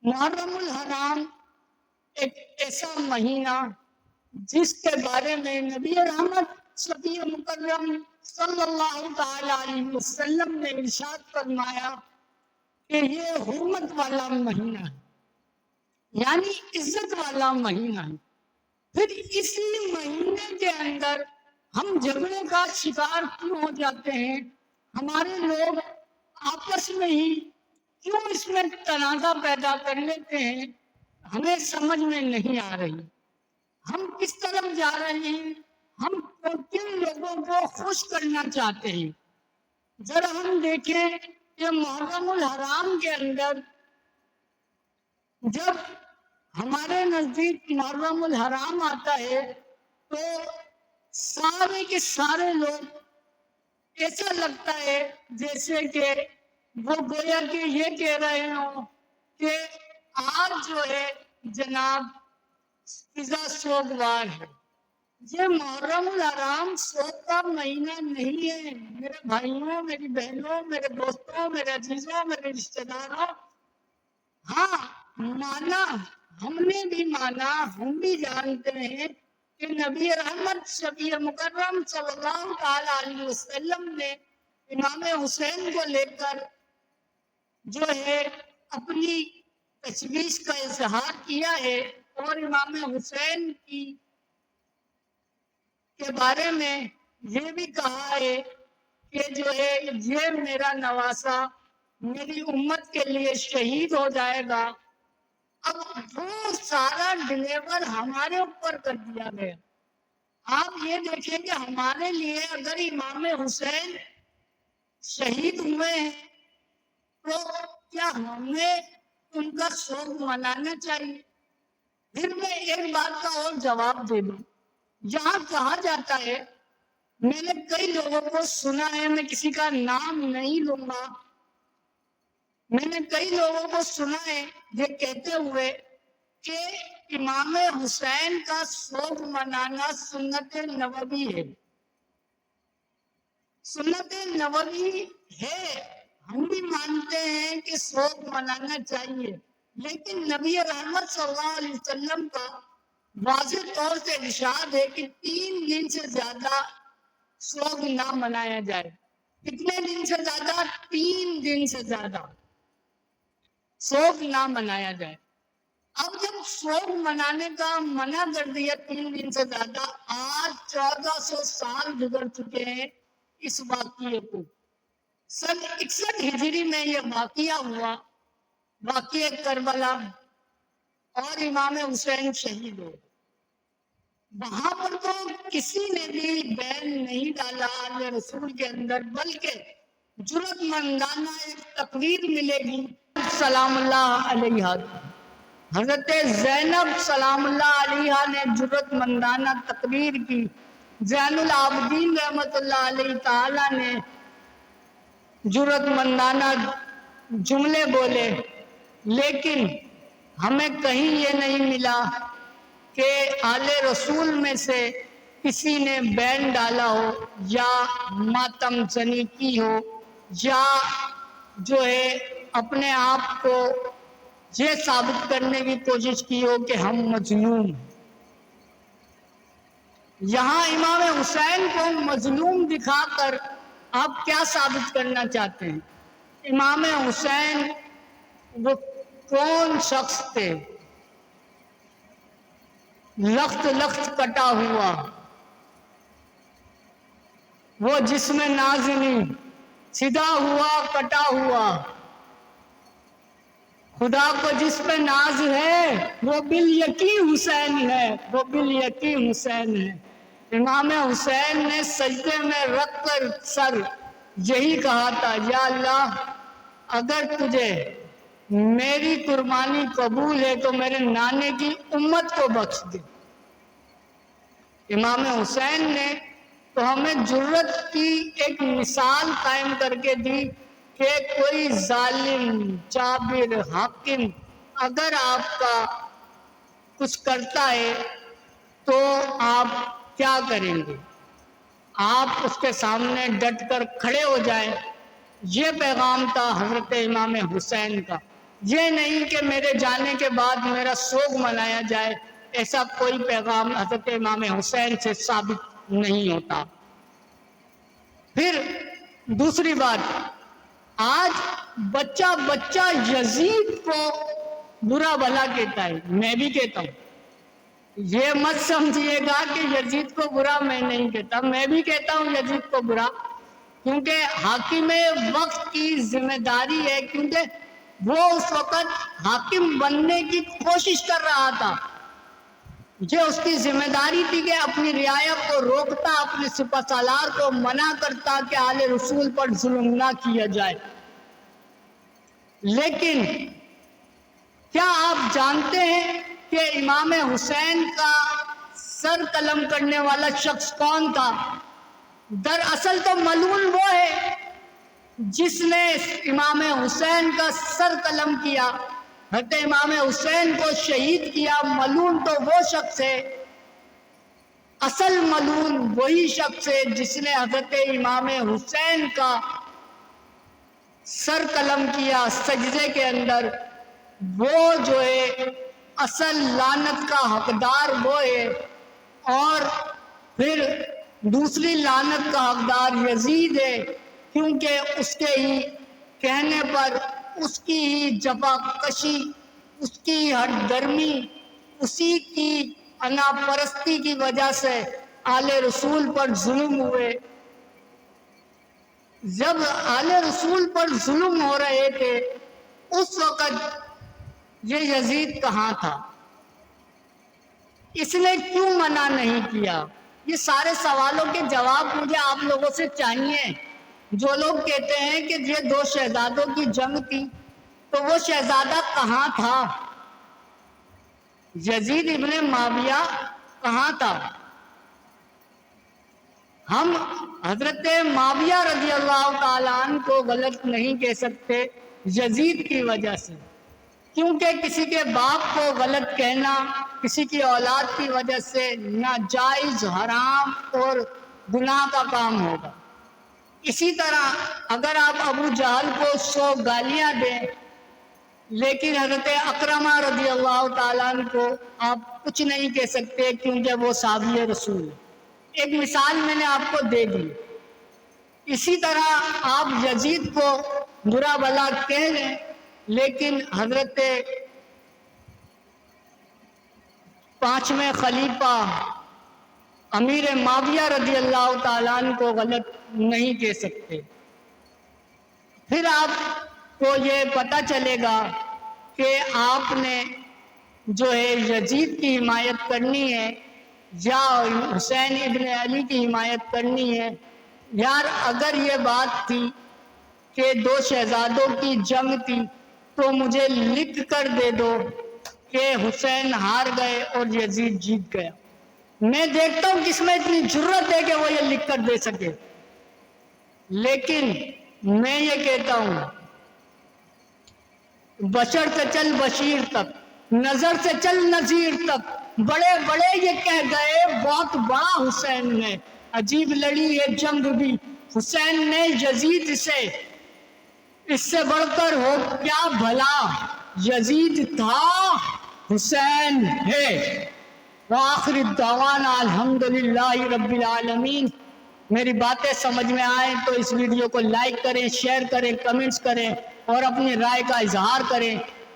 محرم الحرام ایک ایسا مہینہ جس کے بارے میں نبی رحمت شفیع مکرم صلی اللہ تعالی علیہ وسلم نے ارشاد فرمایا کہ یہ حرمت والا مہینہ ہے، یعنی عزت والا مہینہ ہے۔ پھر اسی مہینے کے اندر ہم جھگڑے کا شکار کیوں ہو جاتے ہیں؟ ہمارے لوگ آپس میں ہی کیوں اس میں تنازع پیدا کر لیتے ہیں؟ ہمیں سمجھ میں نہیں آ رہی۔ ہم کس طرف جا رہے ہیں؟ ہم کن لوگوں کو خوش کرنا چاہتے ہیں؟ ذرا ہم دیکھیں کہ محرم الحرام کے اندر جب ہمارے نزدیک محرم الحرام آتا ہے تو سارے کے سارے لوگ ایسا لگتا ہے جیسے کہ وہ گویا کہ یہ کہہ رہے ہوں کہ آج جو ہے جناب فضا سوگوار ہے۔ یہ محرم الحرام سوگ کا مہینہ نہیں ہے میرے بھائیوں، میری بہنوں، میرے دوستوں، میرے عزیزوں، میرے رشتہ داروں۔ ہاں مانا، ہم نے بھی مانا، ہم بھی جانتے ہیں کہ نبی رحمت شفیع مکرم صلی اللہ تعالی علیہ وسلم نے امام حسین کو لے کر جو ہے اپنی تشویش کا اظہار کیا ہے، اور امام حسین کے بارے میں یہ بھی کہا ہے کہ جو ہے یہ میرا نواسا میری امت کے لیے شہید ہو جائے گا۔ اب وہ سارا ڈلیور ہمارے اوپر کر دیا گیا۔ آپ یہ دیکھیں کہ ہمارے لیے اگر امام حسین شہید ہوئے ہیں تو کیا ہمیں ان کا سوگ منانا چاہیے؟ پھر میں ایک بات کا اور جواب دے دوں۔ یہاں کہا جاتا ہے، میں نے کئی لوگوں کو سنا ہے، میں کسی کا نام نہیں لوں گا، میں نے کئی لوگوں کو سنا ہے یہ کہتے ہوئے کہ امام حسین کا سوگ منانا سنت نبوی ہے۔ سنت نبوی ہے، ہم بھی مانتے ہیں کہ سوگ منانا چاہیے، لیکن نبی رحمت صلی اللہ علیہ وسلم کا واضح طور سے ارشاد ہے کہ 3 دن سے زیادہ سوگ نہ منایا جائے۔ کتنے دن سے زیادہ؟ 3 دن سے زیادہ سوگ نہ منایا جائے۔ اب جب سوگ منانے کا منع کر دیا 3 دن سے زیادہ، آج 1400 سال گزر چکے ہیں اس واقعے کو۔ سن 61 ہجری میں یہ واقعہ ہوا، واقعہ کربلا، اور امام حسین شہید ہو۔ وہاں پر تو کسی نے بھی بین نہیں ڈالا اللہ رسول کے اندر، بلکہ جرأت مندانہ ایک تقریر ملے گی سلام اللہ علیہ، حضرت زینب سلام اللہ علیہ نے جرأت مندانہ تقریر کی، زین العابدین رحمت اللہ علیہ تعالی نے جرأت مندانہ جملے بولے، لیکن ہمیں کہیں یہ نہیں ملا کہ آل رسول میں سے کسی نے بین ڈالا ہو یا ماتم زنی کی ہو یا جو ہے اپنے آپ کو یہ ثابت کرنے کی کوشش کی ہو کہ ہم مظلوم ہیں۔ یہاں امام حسین کو مظلوم دکھا کر آپ کیا ثابت کرنا چاہتے ہیں؟ امام حسین وہ کون شخص تھے؟ لخت لخت کٹا ہوا، وہ جسم نازنی سیدھا ہوا کٹا ہوا، خدا کو جس پہ ناز ہے وہ بالیقین حسین ہے، وہ بالیقین حسین ہے۔ امام حسین نے سجدے میں رکھ کر سر یہی کہا تھا، یا اللہ اگر تجھے میری قربانی قبول ہے تو میرے نانے کی امت کو بخش دے۔ امام حسین نے تو ہمیں جرأت کی ایک مثال قائم کر کے دی کہ کوئی ظالم جابر حاکم اگر آپ کا کچھ کرتا ہے تو آپ کیا کریں گے؟ آپ اس کے سامنے ڈٹ کر کھڑے ہو جائیں۔ یہ پیغام تھا حضرت امام حسین کا۔ یہ نہیں کہ میرے جانے کے بعد میرا سوگ منایا جائے، ایسا کوئی پیغام حضرت امام حسین سے ثابت نہیں ہوتا۔ پھر دوسری بات، آج بچہ بچہ یزید کو برا بھلا کہتا ہے، میں بھی کہتا ہوں۔ یہ مت سمجھیے گا کہ یزید کو برا میں نہیں کہتا، میں بھی کہتا ہوں یزید کو برا، کیونکہ حاکم وقت کی ذمہ داری ہے، کیونکہ وہ اس وقت حاکم بننے کی کوشش کر رہا تھا۔ یہ اس کی ذمہ داری تھی کہ اپنی رعایا کو روکتا، اپنے سپہ سالار کو منع کرتا کہ آل رسول پر ظلم نہ کیا جائے۔ لیکن کیا آپ جانتے ہیں کہ امام حسین کا سر قلم کرنے والا شخص کون تھا؟ دراصل تو ملعون وہ ہے جس نے امام حسین کا سر قلم کیا، حضرت امام حسین کو شہید کیا۔ ملعون تو وہ شخص ہے، اصل ملعون وہی شخص ہے جس نے حضرت امام حسین کا سر قلم کیا سجدے کے اندر۔ وہ جو ہے اصل لعنت کا حقدار وہ ہے، اور پھر دوسری لعنت کا حقدار یزید ہے، کیونکہ اس کے ہی کہنے پر، اس کی ہی جفا کشی، اس کی ہر گرمی، اسی کی انا پرستی کی وجہ سے آل رسول پر ظلم ہوئے۔ جب آل رسول پر ظلم ہو رہے تھے اس وقت یہ یزید کہاں تھا؟ اس نے کیوں منع نہیں کیا؟ یہ سارے سوالوں کے جواب مجھے آپ لوگوں سے چاہیے۔ جو لوگ کہتے ہیں کہ یہ دو شہزادوں کی جنگ تھی، تو وہ شہزادہ کہاں تھا؟ یزید ابن معاویہ کہاں تھا؟ ہم حضرت معاویہ رضی اللہ تعالیٰ عنہ کو غلط نہیں کہہ سکتے یزید کی وجہ سے، کیونکہ کسی کے باپ کو غلط کہنا کسی کی اولاد کی وجہ سے ناجائز، حرام اور گناہ کا کام ہوگا۔ اسی طرح اگر آپ ابو جہل کو 100 گالیاں دیں، لیکن حضرت اکرمہ رضی اللہ تعالیٰ عنہ کو آپ کچھ نہیں کہہ سکتے، کیونکہ وہ صحابی رسول ہے۔ ایک مثال میں نے آپ کو دے دی۔ اسی طرح آپ یزید کو برا بھلا کہہ لیں، لیکن حضرت 5ویں خلیفہ امیر معاویہ رضی اللہ تعالیٰ عنہ کو غلط نہیں کہہ سکتے۔ پھر آپ کو یہ پتہ چلے گا کہ آپ نے جو ہے یزید کی حمایت کرنی ہے یا حسین ابن علی کی حمایت کرنی ہے۔ یار اگر یہ بات تھی کہ دو شہزادوں کی جنگ تھی تو مجھے لکھ کر دے دو کہ حسین ہار گئے اور یزید جیت گیا۔ میں دیکھتا ہوں کس میں اتنی جرت ہے کہ وہ یہ لکھ کر دے سکے۔ لیکن میں یہ کہتا ہوں، بشر سے چل بشیر تک، نظر سے چل نذیر تک، بڑے بڑے یہ کہہ گئے بہت بڑا حسین نے، عجیب لڑی ہے جنگ بھی حسین نے یزید سے، اس سے بڑھ کر ہو کیا بھلا، یزید تھا حسین ہے۔ وآخر الدعوانا الحمدللہ رب العالمین۔ میری باتیں سمجھ میں آئیں تو اس ویڈیو کو لائک کریں، شیئر کریں، کمنٹس کریں اور اپنی رائے کا اظہار کریں۔